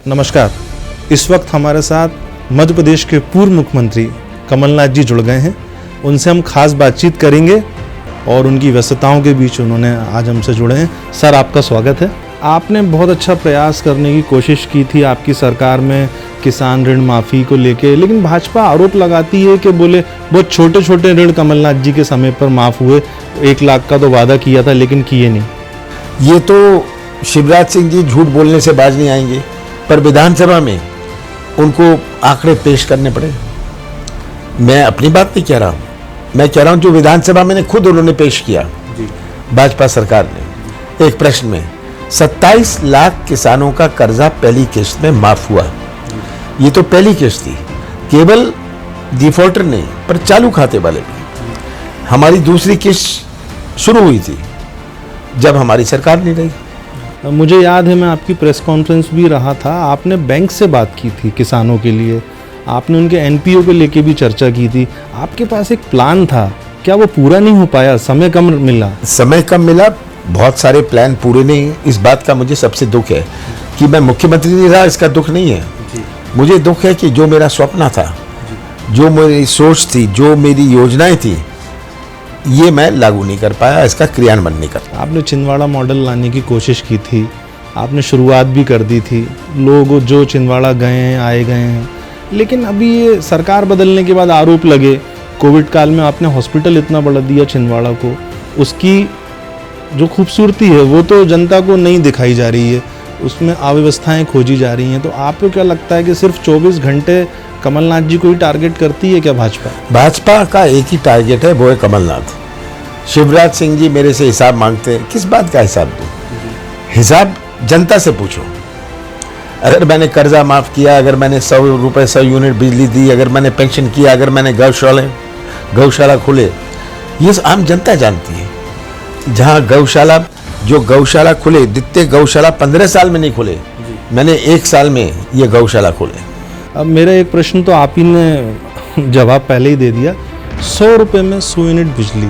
नमस्कार। इस वक्त हमारे साथ मध्य प्रदेश के पूर्व मुख्यमंत्री कमलनाथ जी जुड़ गए हैं। उनसे हम खास बातचीत करेंगे और उनकी व्यस्तताओं के बीच उन्होंने आज हमसे जुड़े हैं। सर, आपका स्वागत है। आपने बहुत अच्छा प्रयास करने की कोशिश की थी आपकी सरकार में किसान ऋण माफ़ी को लेके, लेकिन भाजपा आरोप लगाती है कि बोले बहुत छोटे छोटे ऋण कमलनाथ जी के समय पर माफ़ हुए। 1 लाख का तो वादा किया था लेकिन किए नहीं। ये तो शिवराज सिंह जी झूठ बोलने से बाज नहीं आएंगे, पर विधानसभा में उनको आंकड़े पेश करने पड़े। मैं अपनी बात नहीं कह रहा हूँ, मैं कह रहा हूँ जो विधानसभा में खुद उन्होंने पेश किया भाजपा सरकार ने एक प्रश्न में 27 लाख किसानों का कर्जा पहली किस्त में माफ हुआ। ये तो पहली किस्त थी, केवल डिफॉल्टर नहीं पर चालू खाते वाले भी। हमारी दूसरी किस्त शुरू हुई थी जब हमारी सरकार नहीं रही। मुझे याद है, मैं आपकी प्रेस कॉन्फ्रेंस भी रहा था। आपने बैंक से बात की थी किसानों के लिए, आपने उनके एनपीओ को लेके भी चर्चा की थी। आपके पास एक प्लान था, क्या वो पूरा नहीं हो पाया? समय कम मिला। समय कम मिला, बहुत सारे प्लान पूरे नहीं। इस बात का मुझे सबसे दुख है कि मैं मुख्यमंत्री नहीं रहा। इसका दुख नहीं है, मुझे दुख है कि जो मेरा स्वप्न था, जो मेरी सोच थी, जो मेरी योजनाएं थी, ये मैं लागू नहीं कर पाया, इसका क्रियान्वयन नहीं कर पाया। आपने छिंदवाड़ा मॉडल लाने की कोशिश की थी, आपने शुरुआत भी कर दी थी। लोग जो छिंदवाड़ा गए हैं, आए गए हैं, लेकिन अभी ये सरकार बदलने के बाद आरोप लगे। कोविड काल में आपने हॉस्पिटल इतना बढ़ा दिया छिंदवाड़ा को, उसकी जो खूबसूरती है वो तो जनता को नहीं दिखाई जा रही है, उसमें अव्यवस्थाएं खोजी जा रही हैं। तो आपको क्या लगता है कि सिर्फ 24 घंटे कमलनाथ जी को ही टारगेट करती है क्या भाजपा? भाजपा का एक ही टारगेट है, वो है कमलनाथ। शिवराज सिंह जी मेरे से हिसाब मांगते हैं, किस बात का हिसाब दूं? हिसाब जनता से पूछो। अगर मैंने कर्जा माफ किया, अगर मैंने 100 रुपए 100 यूनिट बिजली दी, अगर मैंने पेंशन किया, अगर मैंने गौशाला खोले, ये आम जनता जानती है। जहाँ गौशाला खुले, जितने गौशाला 15 साल में नहीं खुले, मैंने 1 साल में ये गौशाला खोले। अब मेरा एक प्रश्न तो आप ही ने जवाब पहले ही दे दिया। 100 रुपये में 100 यूनिट बिजली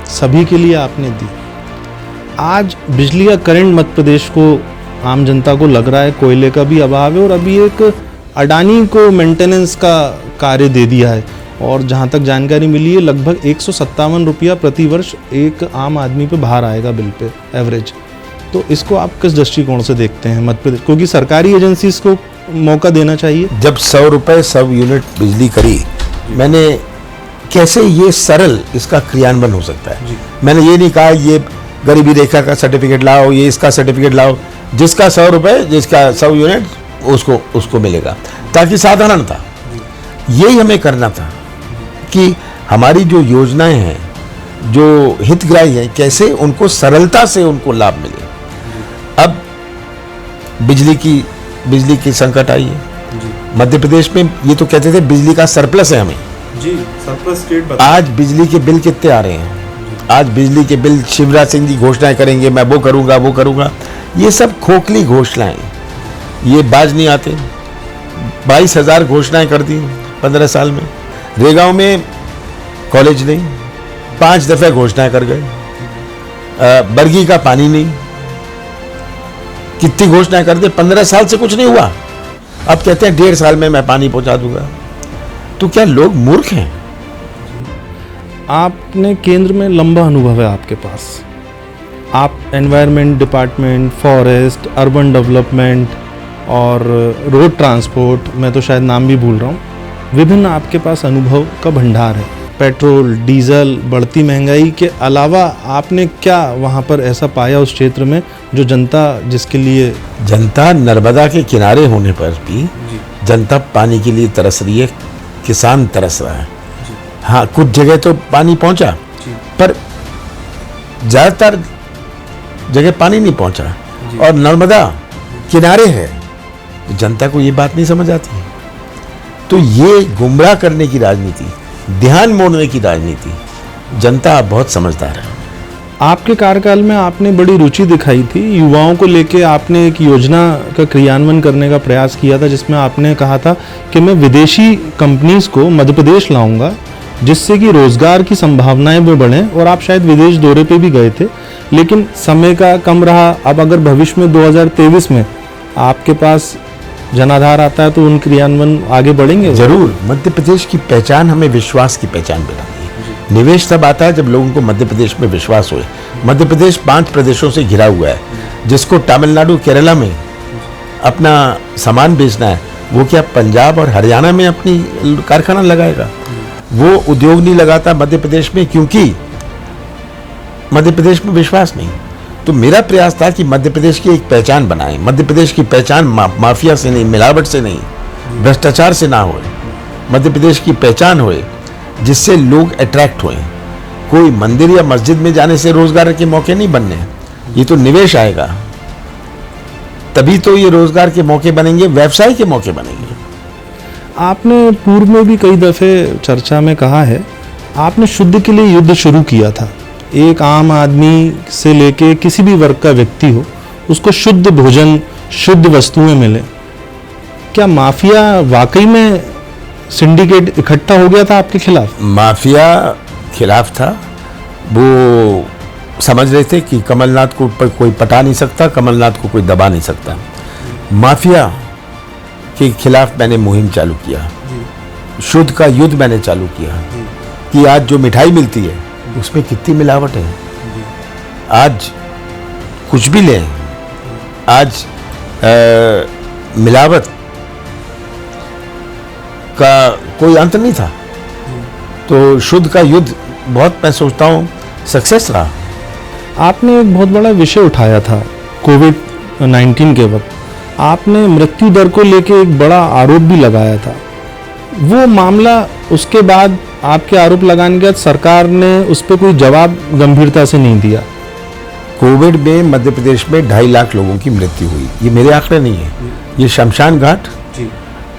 सभी के लिए आपने दी। आज बिजली का करंट मध्य प्रदेश को, आम जनता को लग रहा है कोयले का भी अभाव है, और अभी एक अडानी को मेंटेनेंस का कार्य दे दिया है। और जहाँ तक जानकारी मिली है, लगभग 157 रुपया प्रति वर्ष एक आम आदमी पे बाहर आएगा बिल पे एवरेज। तो इसको आप किस दृष्टिकोण से देखते हैं मध्य प्रदेश? क्योंकि सरकारी एजेंसी को मौका देना चाहिए। जब 100 रुपए 100 यूनिट बिजली करी, मैंने कैसे ये सरल इसका क्रियान्वयन हो सकता है। मैंने ये नहीं कहा ये गरीबी रेखा का सर्टिफिकेट लाओ, ये इसका सर्टिफिकेट लाओ। जिसका 100 रुपए, जिसका 100 यूनिट, उसको मिलेगा, ताकि साधारण था। यही हमें करना था कि हमारी जो योजनाएं हैं, जो हितग्राही हैं, कैसे उनको सरलता से उनको लाभ मिले। अब बिजली की संकट आई है मध्य प्रदेश में। ये तो कहते थे बिजली का सरप्लस है हमें। जी, सरप्लस स्टेट। आज बिजली के बिल कितने आ रहे हैं? आज बिजली के बिल, शिवराज सिंह जी घोषणाएं करेंगे, मैं वो करूंगा। ये सब खोखली घोषणाएं, ये बाज नहीं आते। 22,000 घोषणाएं कर दी 15 साल में। रेगांव में कॉलेज नहीं, 5 दफे घोषणाएं कर गए। बरगी का पानी नहीं, कितनी घोषणाएं कर दी। 15 साल से कुछ नहीं हुआ। अब कहते हैं 1.5 साल में मैं पानी पहुंचा दूंगा। तो क्या लोग मूर्ख हैं? आपने केंद्र में लंबा अनुभव है आपके पास। आप environment department, forest, urban development और रोड ट्रांसपोर्ट, मैं तो शायद नाम भी भूल रहा हूँ, विभिन्न आपके पास अनुभव का भंडार है। पेट्रोल, डीजल, बढ़ती महंगाई के अलावा आपने क्या वहाँ पर ऐसा पाया उस क्षेत्र में जो जनता, जिसके लिए जनता नर्मदा के किनारे होने पर भी जनता पानी के लिए तरस रही है, किसान तरस रहा है। हाँ, कुछ जगह तो पानी पहुंचा, पर ज्यादातर जगह पानी नहीं पहुंचा और नर्मदा किनारे है। जनता को ये बात नहीं समझ आती। तो ये गुमराह करने की राजनीति, ध्यान मोड़ने की राजनीति, जनता बहुत समझदार है। आपके कार्यकाल में आपने बड़ी रुचि दिखाई थी युवाओं को लेके। आपने एक योजना का क्रियान्वयन करने का प्रयास किया था जिसमें आपने कहा था कि मैं विदेशी कंपनीज को मध्य प्रदेश लाऊंगा, जिससे कि रोजगार की संभावनाएं भी बढ़ें। और आप शायद विदेश दौरे पे भी गए थे, लेकिन समय का कम रहा। अब अगर भविष्य में 2023 में आपके पास जनाधार आता है तो उन क्रियान्वयन आगे बढ़ेंगे। जरूर, मध्य प्रदेश की पहचान हमें विश्वास की पहचान बनानी है। निवेश तब आता है जब लोगों को मध्य प्रदेश में विश्वास होए। मध्य प्रदेश 5 प्रदेशों से घिरा हुआ है, जिसको तमिलनाडु केरला में अपना सामान बेचना है, वो क्या पंजाब और हरियाणा में अपनी कारखाना लगाएगा? वो उद्योग नहीं लगाता मध्य प्रदेश में, क्योंकि मध्य प्रदेश में विश्वास नहीं। तो मेरा प्रयास था कि मध्य प्रदेश की एक पहचान बनाएं। मध्य प्रदेश की पहचान माफिया से नहीं, मिलावट से नहीं, भ्रष्टाचार से ना होए। मध्य प्रदेश की पहचान होए जिससे लोग अट्रैक्ट होए। कोई मंदिर या मस्जिद में जाने से रोजगार के मौके नहीं बनने, ये तो निवेश आएगा, तभी तो ये रोजगार के मौके बनेंगे, व्यवसाय के मौके बनेंगे। आपने पूर्व में भी कई दफे चर्चा में कहा है, आपने शुद्ध के लिए युद्ध शुरू किया था। एक आम आदमी से लेके किसी भी वर्ग का व्यक्ति हो, उसको शुद्ध भोजन, शुद्ध वस्तुएं मिले। क्या माफिया वाकई में सिंडिकेट इकट्ठा हो गया था आपके खिलाफ? माफिया खिलाफ था। वो समझ रहे थे कि कमलनाथ को कोई पटा नहीं सकता, कमलनाथ को कोई दबा नहीं सकता। माफिया के खिलाफ मैंने मुहिम चालू किया, शुद्ध का युद्ध मैंने चालू किया कि आज जो मिठाई मिलती है उसमें कितनी मिलावट है। आज कुछ भी लें, आज मिलावट का कोई अंत नहीं था। तो शुद्ध का युद्ध बहुत, मैं सोचता हूँ, सक्सेस रहा। आपने एक बहुत बड़ा विषय उठाया था कोविड-19 के वक्त। आपने मृत्यु दर को लेके एक बड़ा आरोप भी लगाया था। वो मामला, उसके बाद आपके आरोप लगाने के बाद सरकार ने उस पर कोई जवाब गंभीरता से नहीं दिया। कोविड में मध्य प्रदेश में 2.5 लाख लोगों की मृत्यु हुई। ये मेरे आंकड़े नहीं है, ये शमशान घाट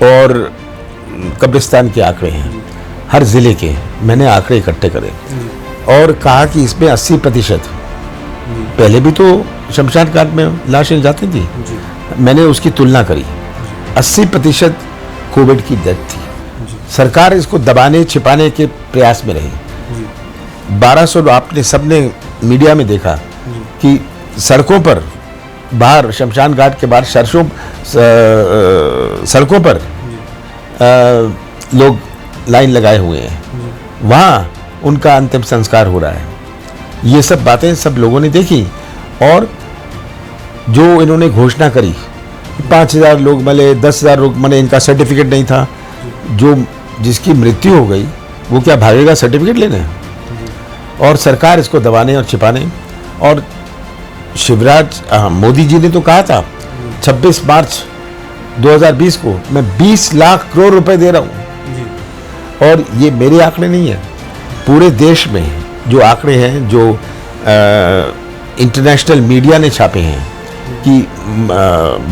और कब्रिस्तान के आंकड़े हैं, हर जिले के। मैंने आंकड़े इकट्ठे करे और कहा कि इसमें 80%, पहले भी तो शमशान घाट में लाशें जाती थी, मैंने उसकी तुलना करी, 80% कोविड की डेथ थी। सरकार इसको दबाने छिपाने के प्रयास में रही। 1200, आपने सबने मीडिया में देखा कि सड़कों पर बाहर, शमशान घाट के बाहर सड़कों पर लोग लाइन लगाए हुए हैं, वहाँ उनका अंतिम संस्कार हो रहा है। ये सब बातें सब लोगों ने देखी। और जो इन्होंने घोषणा करी 5,000 लोग मरे, 10,000 लोग मरे, इनका सर्टिफिकेट नहीं था, जो जिसकी मृत्यु हो गई वो क्या भागेगा सर्टिफिकेट लेने? और सरकार इसको दबाने और छिपाने। और मोदी जी ने तो कहा था 26 मार्च 2020 को मैं 20 लाख करोड़ रुपए दे रहा हूं। और ये मेरे आंकड़े नहीं है, पूरे देश में जो आंकड़े हैं, जो इंटरनेशनल मीडिया ने छापे हैं कि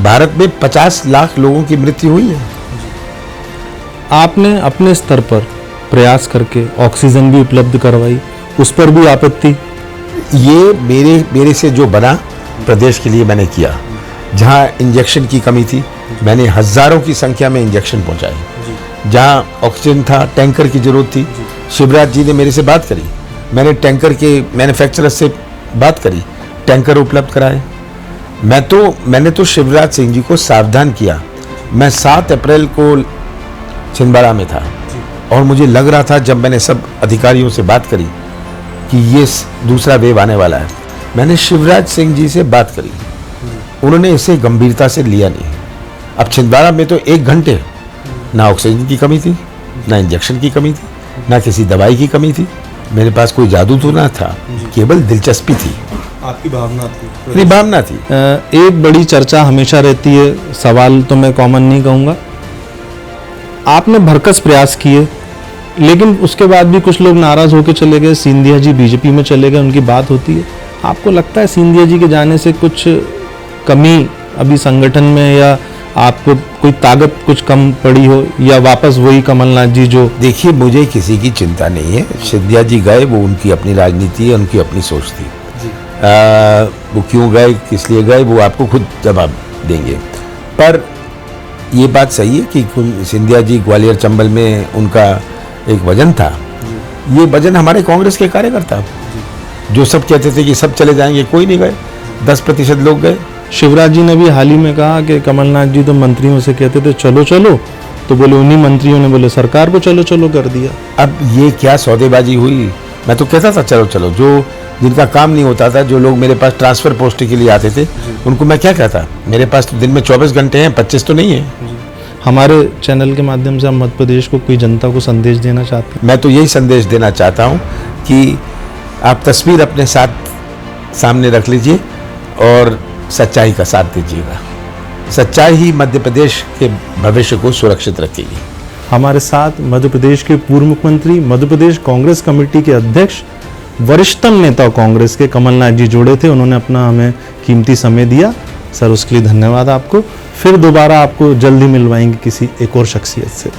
भारत में 50 लाख लोगों की मृत्यु हुई है। आपने अपने स्तर पर प्रयास करके ऑक्सीजन भी उपलब्ध करवाई, उस पर भी आपत्ति? ये मेरे से जो बना प्रदेश के लिए मैंने किया। जहाँ इंजेक्शन की कमी थी, मैंने हजारों की संख्या में इंजेक्शन पहुंचाए। जहाँ ऑक्सीजन था, टैंकर की जरूरत थी, शिवराज जी ने मेरे से बात करी, मैंने टैंकर के मैन्युफैक्चरर से बात करी, टैंकर उपलब्ध कराए। मैंने तो शिवराज सिंह जी को सावधान किया। मैं 7 अप्रैल को छिंदवाड़ा में था और मुझे लग रहा था, जब मैंने सब अधिकारियों से बात करी कि ये दूसरा वेव आने वाला है, मैंने शिवराज सिंह जी से बात करी, उन्होंने इसे गंभीरता से लिया नहीं। अब छिंदवाड़ा में तो 1 घंटे ना ऑक्सीजन की कमी थी, ना इंजेक्शन की कमी थी, ना किसी दवाई की कमी थी। मेरे पास कोई जादू तो ना था, केवल दिलचस्पी थी, आपकी भावना थी, मेरी भावना थी। एक बड़ी चर्चा हमेशा रहती है, सवाल तो मैं कॉमन नहीं कहूँगा, आपने भरकस प्रयास किए, लेकिन उसके बाद भी कुछ लोग नाराज होकर चले गए। सिंधिया जी बीजेपी में चले गए, उनकी बात होती है। आपको लगता है सिंधिया जी के जाने से कुछ कमी अभी संगठन में, या आपको कोई ताकत कुछ कम पड़ी हो, या वापस वही कमलनाथ जी जो? देखिए, मुझे किसी की चिंता नहीं है। सिंधिया जी गए, वो उनकी अपनी राजनीति है, उनकी अपनी सोच थी। वो क्यों गए, किस लिए गए, वो आपको खुद जवाब देंगे। पर ये बात सही है कि सिंधिया जी ग्वालियर चंबल में उनका एक वजन था। ये वजन हमारे कांग्रेस के कार्यकर्ता, जो सब कहते थे कि सब चले जाएंगे, कोई नहीं गए, 10% लोग गए। शिवराज जी ने भी हाल ही में कहा कि कमलनाथ जी तो मंत्रियों से कहते थे चलो चलो, तो बोले उन्हीं मंत्रियों ने बोले सरकार को चलो चलो कर दिया। अब ये क्या सौदेबाजी हुई? मैं तो कहता था चलो चलो, जो जिनका काम नहीं होता था, जो लोग मेरे पास ट्रांसफर पोस्ट के लिए आते थे, उनको मैं क्या कहता? मेरे पास तो दिन में 24 घंटे हैं, 25 तो नहीं है। हमारे चैनल के माध्यम से हम मध्य प्रदेश को कोई जनता को संदेश देना चाहते हैं। मैं तो यही संदेश देना चाहता हूँ कि आप तस्वीर अपने साथ सामने रख लीजिए और सच्चाई का साथ दीजिएगा। सच्चाई ही मध्य प्रदेश के भविष्य को सुरक्षित रखेगी। हमारे साथ मध्य प्रदेश के पूर्व मुख्यमंत्री, मध्य प्रदेश कांग्रेस कमेटी के अध्यक्ष, वरिष्ठतम नेता कांग्रेस के कमलनाथ जी जुड़े थे। उन्होंने अपना हमें कीमती समय दिया। सर, उसके लिए धन्यवाद आपको। फिर दोबारा आपको जल्दी मिलवाएंगे किसी एक और शख्सियत से।